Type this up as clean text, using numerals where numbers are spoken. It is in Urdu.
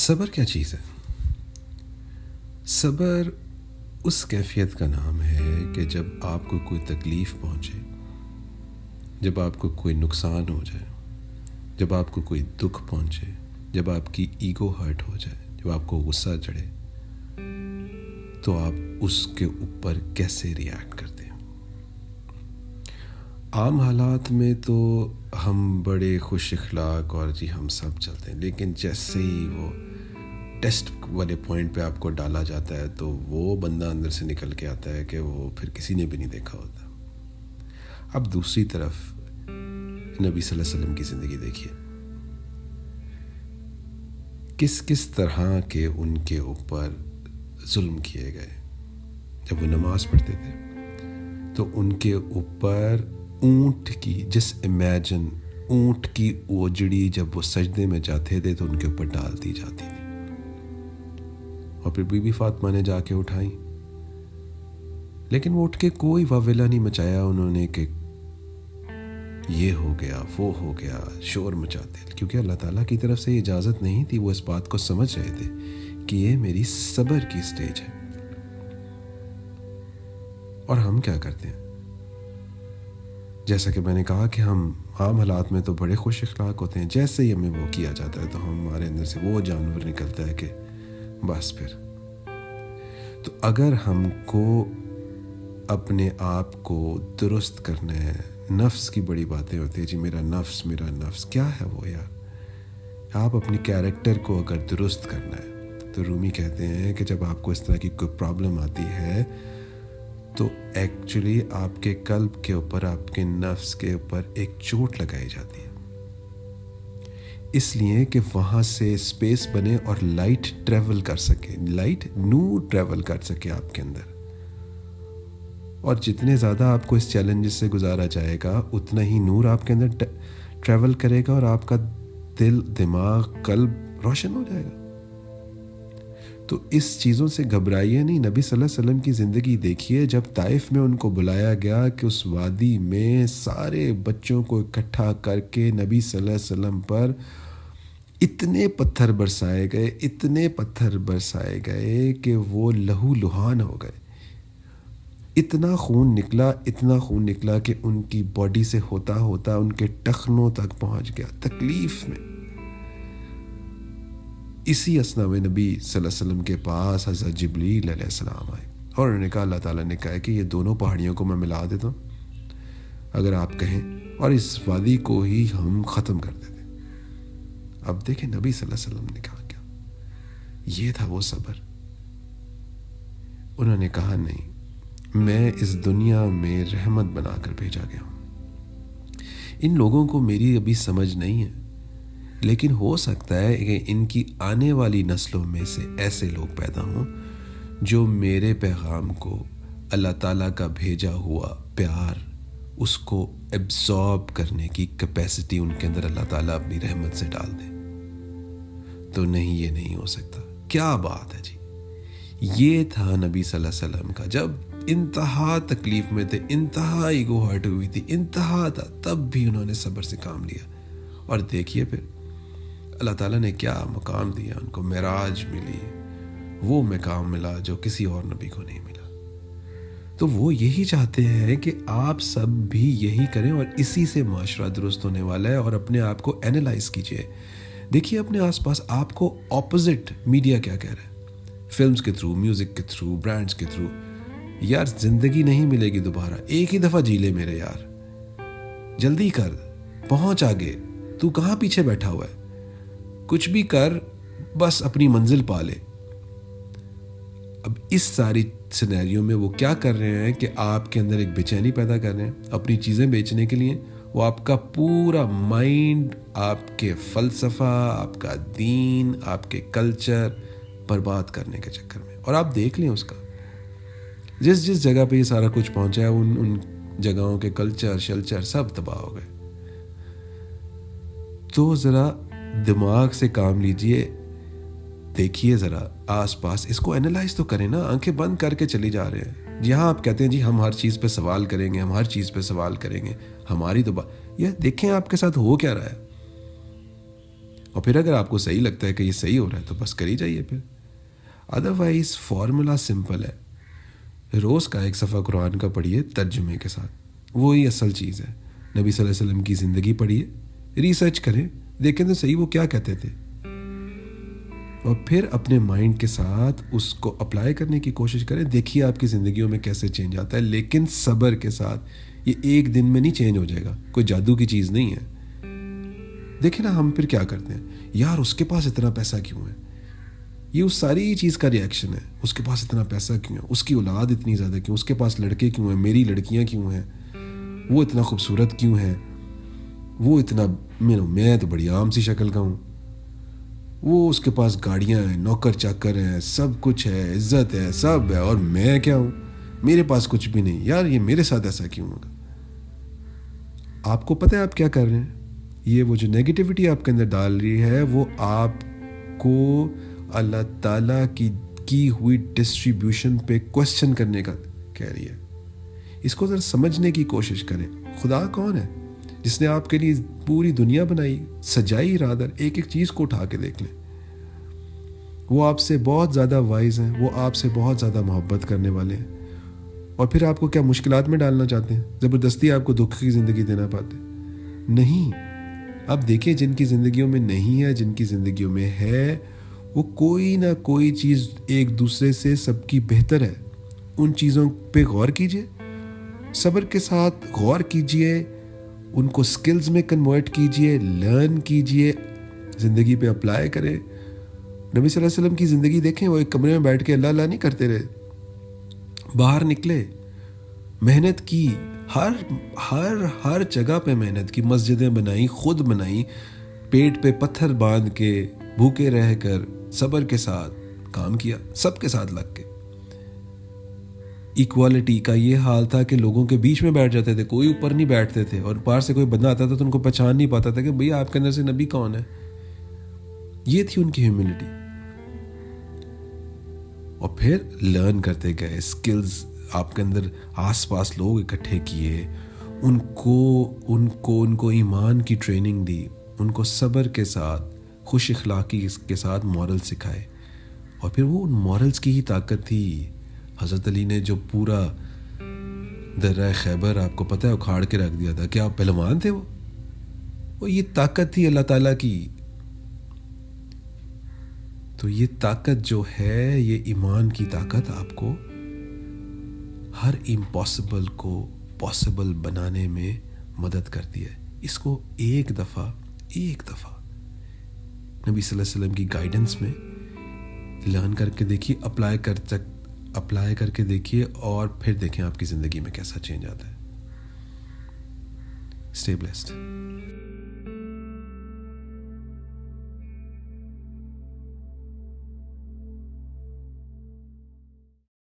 صبر کیا چیز ہے؟ صبر اس کیفیت کا نام ہے کہ جب آپ کو کوئی تکلیف پہنچے، جب آپ کو کوئی نقصان ہو جائے، جب آپ کو کوئی دکھ پہنچے، جب آپ کی ایگو ہرٹ ہو جائے، جب آپ کو غصہ چڑھے، تو آپ اس کے اوپر کیسے ریئیکٹ کرتے ہیں؟ عام حالات میں تو ہم بڑے خوش اخلاق اور ہم سب چلتے ہیں، لیکن جیسے ہی وہ ٹیسٹ والے پوائنٹ پہ آپ کو ڈالا جاتا ہے تو وہ بندہ اندر سے نکل کے آتا ہے کہ وہ پھر کسی نے بھی نہیں دیکھا ہوتا۔ اب دوسری طرف نبی صلی اللہ علیہ وسلم کی زندگی دیکھیے، کس طرح کے ان کے اوپر ظلم کیے گئے۔ جب وہ نماز پڑھتے تھے تو ان کے اوپر اونٹ کی اونٹ کی اوجڑی جب وہ سجدے میں جاتے تھے تو ان کے اوپر ڈال دی جاتی تھی، اور پھر بی بی فاطمہ نے جا کے اٹھائیں، لیکن وہ اٹھ کے کوئی واویلا نہیں مچایا انہوں نے کہ یہ ہو گیا وہ ہو گیا، شور مچاتے، کیونکہ اللہ تعالیٰ کی طرف سے اجازت نہیں تھی۔ وہ اس بات کو سمجھ رہے تھے کہ یہ میری صبر کی سٹیج ہے۔ اور ہم کیا کرتے ہیں؟ جیسا کہ میں نے کہا کہ ہم عام حالات میں تو بڑے خوش اخلاق ہوتے ہیں، جیسے ہی ہمیں وہ کیا جاتا ہے تو ہمارے اندر سے وہ جانور نکلتا ہے کہ بس پھر۔ تو اگر ہم کو اپنے آپ کو درست کرنا ہے، نفس کی بڑی باتیں ہوتی ہیں، جی میرا نفس کیا ہے وہ یار؟ آپ اپنی کیریکٹر کو اگر درست کرنا ہے تو رومی کہتے ہیں کہ جب آپ کو اس طرح کی کوئی پرابلم آتی ہے تو ایکچولی آپ کے قلب کے اوپر، آپ کے نفس کے اوپر ایک چوٹ لگائی جاتی ہے، اس لیے کہ وہاں سے اسپیس بنے اور لائٹ ٹریول کر سکے، نور ٹریول کر سکے آپ کے اندر۔ اور جتنے زیادہ آپ کو اس چیلنجز سے گزارا جائے گا اتنا ہی نور آپ کے اندر ٹریول کرے گا اور آپ کا دل، دماغ، قلب روشن ہو جائے گا۔ تو اس چیزوں سے گھبرائیے نہیں۔ نبی صلی اللہ علیہ وسلم کی زندگی دیکھیے، جب طائف میں ان کو بلایا گیا کہ اس وادی میں سارے بچوں کو اکٹھا کر کے نبی صلی اللہ علیہ وسلم پر اتنے پتھر برسائے گئے کہ وہ لہو لہان ہو گئے۔ اتنا خون نکلا کہ ان کی باڈی سے ہوتا ان کے ٹخنوں تک پہنچ گیا، تکلیف میں۔ اسی اثنا میں نبی صلی اللہ علیہ وسلم کے پاس حضرت جبریل علیہ السلام آئے اور انہوں نے کہا، اللہ تعالیٰ نے کہا کہ یہ دونوں پہاڑیوں کو میں ملا دیتا ہوں اگر آپ کہیں، اور اس وادی کو ہی ہم ختم کر دیتے۔ اب دیکھیں نبی صلی اللہ علیہ وسلم نے کہا کیا، یہ تھا وہ صبر۔ انہوں نے کہا نہیں، میں اس دنیا میں رحمت بنا کر بھیجا گیا ہوں، ان لوگوں کو میری ابھی سمجھ نہیں ہے، لیکن ہو سکتا ہے کہ ان کی آنے والی نسلوں میں سے ایسے لوگ پیدا ہوں جو میرے پیغام کو، اللہ تعالیٰ کا بھیجا ہوا پیار، اس کو ایبزارب کرنے کی کیپیسٹی ان کے اندر اللہ تعالیٰ اپنی رحمت سے ڈال دے۔ تو نہیں، یہ نہیں ہو سکتا۔ کیا بات ہے جی! یہ تھا نبی صلی اللہ علیہ وسلم کا، جب انتہا تکلیف میں تھے، انتہا ایگو ہرٹ ہوئی تھی، انتہا تھا، تب بھی انہوں نے صبر سے کام لیا۔ اور دیکھیے پھر اللہ تعالیٰ نے کیا مقام دیا ان کو، معراج ملی، وہ مقام ملا جو کسی اور نبی کو نہیں ملا۔ تو وہ یہی چاہتے ہیں کہ آپ سب بھی یہی کریں، اور اسی سے معاشرہ درست ہونے والا ہے۔ اور اپنے آپ کو اینالائز کیجئے، دیکھیے اپنے آس پاس آپ کو اپوزٹ میڈیا کیا کہہ رہا ہے، فلمز کے تھرو، میوزک کے تھرو، برانڈز کے تھرو۔ یار زندگی نہیں ملے گی دوبارہ، ایک ہی دفعہ جی لے میرے یار، جلدی کر، پہنچ آگے، تو کہاں پیچھے بیٹھا ہوا ہے؟ کچھ بھی کر، بس اپنی منزل پا لے۔ اب اس ساری سینیریو میں وہ کیا کر رہے ہیں کہ آپ کے اندر ایک بے چینی پیدا کر رہے ہیں اپنی چیزیں بیچنے کے لیے۔ وہ آپ کا پورا مائنڈ، آپ کے فلسفہ، آپ کا دین، آپ کے کلچر برباد کرنے کے چکر میں۔ اور آپ دیکھ لیں اس کا، جس جگہ پہ یہ سارا کچھ پہنچا ہے، ان جگہوں کے کلچر شلچر سب تباہ ہو گئے۔ تو ذرا دماغ سے کام لیجئے، دیکھیے ذرا آس پاس، اس کو اینالائز تو کریں نا۔ آنکھیں بند کر کے چلی جا رہے ہیں، جہاں آپ کہتے ہیں جی ہم ہر چیز پہ سوال کریں گے، ہم ہر چیز پہ سوال کریں گے، ہماری تو یہ دیکھیں آپ کے ساتھ ہو کیا رہا ہے۔ اور پھر اگر آپ کو صحیح لگتا ہے کہ یہ صحیح ہو رہا ہے تو بس کر ہی جائیے پھر. ادروائز فارمولا سمپل ہے. روز کا ایک صفحہ قرآن کا پڑھیے ترجمے کے ساتھ, وہی اصل چیز ہے. نبی صلی اللہ علیہ وسلم کی زندگی پڑھیے, ریسرچ کریں, دیکھیں تو صحیح وہ کیا کہتے تھے, اور پھر اپنے مائنڈ کے ساتھ اس کو اپلائی کرنے کی کوشش کریں. دیکھیے آپ کی زندگیوں میں کیسے چینج آتا ہے, لیکن صبر کے ساتھ. یہ ایک دن میں نہیں چینج ہو جائے گا, کوئی جادو کی چیز نہیں ہے. دیکھیں نا ہم پھر کیا کرتے ہیں, یار اس کے پاس اتنا پیسہ کیوں ہے, یہ اس ساری چیز کا ریئیکشن ہے. اس کے پاس اتنا پیسہ کیوں ہے, اس کی اولاد اتنی زیادہ کیوں, اس کے پاس لڑکے کیوں ہیں, میری لڑکیاں کیوں ہیں, وہ اتنا خوبصورت کیوں ہے, وہ اتنا میں تو بڑی عام سی شکل کا ہوں, وہ اس کے پاس گاڑیاں ہیں, نوکر چاکر ہیں, سب کچھ ہے, عزت ہے, سب ہے, اور میں کیا ہوں, میرے پاس کچھ بھی نہیں. یار یہ میرے ساتھ ایسا کیوں ہوگا؟ آپ کو پتہ ہے آپ کیا کر رہے ہیں؟ یہ وہ جو نیگیٹیوٹی آپ کے اندر ڈال رہی ہے وہ آپ کو اللہ تعالیٰ کی ہوئی ڈسٹریبیوشن پہ کوشچن کرنے کا کہہ رہی ہے. اس کو ذرا سمجھنے کی کوشش کریں. خدا کون ہے جس نے آپ کے لیے پوری دنیا بنائی, سجائی, رادر ایک ایک چیز کو اٹھا کے دیکھ لیں. وہ آپ سے بہت زیادہ وائز ہیں, وہ آپ سے بہت زیادہ محبت کرنے والے ہیں, اور پھر آپ کو کیا مشکلات میں ڈالنا چاہتے ہیں؟ زبردستی آپ کو دکھ کی زندگی دینا پاتے نہیں. اب دیکھیں جن کی زندگیوں میں نہیں ہے, جن کی زندگیوں میں ہے, وہ کوئی نہ کوئی چیز ایک دوسرے سے سب کی بہتر ہے. ان چیزوں پہ غور کیجئے, صبر کے ساتھ غور کیجئے, ان کو سکلز میں کنورٹ کیجئے, لرن کیجئے, زندگی پہ اپلائی کریں. نبی صلی اللہ علیہ وسلم کی زندگی دیکھیں, وہ ایک کمرے میں بیٹھ کے اللہ اللہ نہیں کرتے رہے, باہر نکلے, محنت کی, ہر جگہ پہ محنت کی, مسجدیں بنائیں, خود بنائیں, پیٹ پہ پتھر باندھ کے, بھوکے رہ کر, صبر کے ساتھ کام کیا, سب کے ساتھ لگ کے. ایکوالٹی کا یہ حال تھا کہ لوگوں کے بیچ میں بیٹھ جاتے تھے, کوئی اوپر نہیں بیٹھتے تھے, اور باہر سے کوئی بندہ آتا تھا تو ان کو پہچان نہیں پاتا تھا کہ بھئی آپ کے اندر سے نبی کون ہے. یہ تھی ان کی ہیومینٹی. اور پھر لرن کرتے گئے, اسکلز آپ کے اندر, آس پاس لوگ اکٹھے کیے, ان کو ایمان کی ٹریننگ دی, ان کو صبر کے ساتھ, خوش اخلاقی کے ساتھ مورل سکھائے. اور پھر وہ ان مورلز کی ہی طاقت تھی. حضرت علی نے جو پورا درہ خیبر آپ کو پتہ ہے اکھاڑ کے رکھ دیا تھا, کیا آپ پہلوان تھے؟ وہ یہ طاقت تھی اللہ تعالیٰ کی. تو یہ طاقت جو ہے, یہ ایمان کی طاقت آپ کو ہر امپاسبل کو پاسبل بنانے میں مدد کرتی ہے. اس کو ایک دفعہ نبی صلی اللہ علیہ وسلم کی گائیڈنس میں لرن کر کے دیکھیے, اپلائی کر کے دیکھیے, اور پھر دیکھیں آپ کی زندگی میں کیسا چینج آتا ہے. Stay blessed.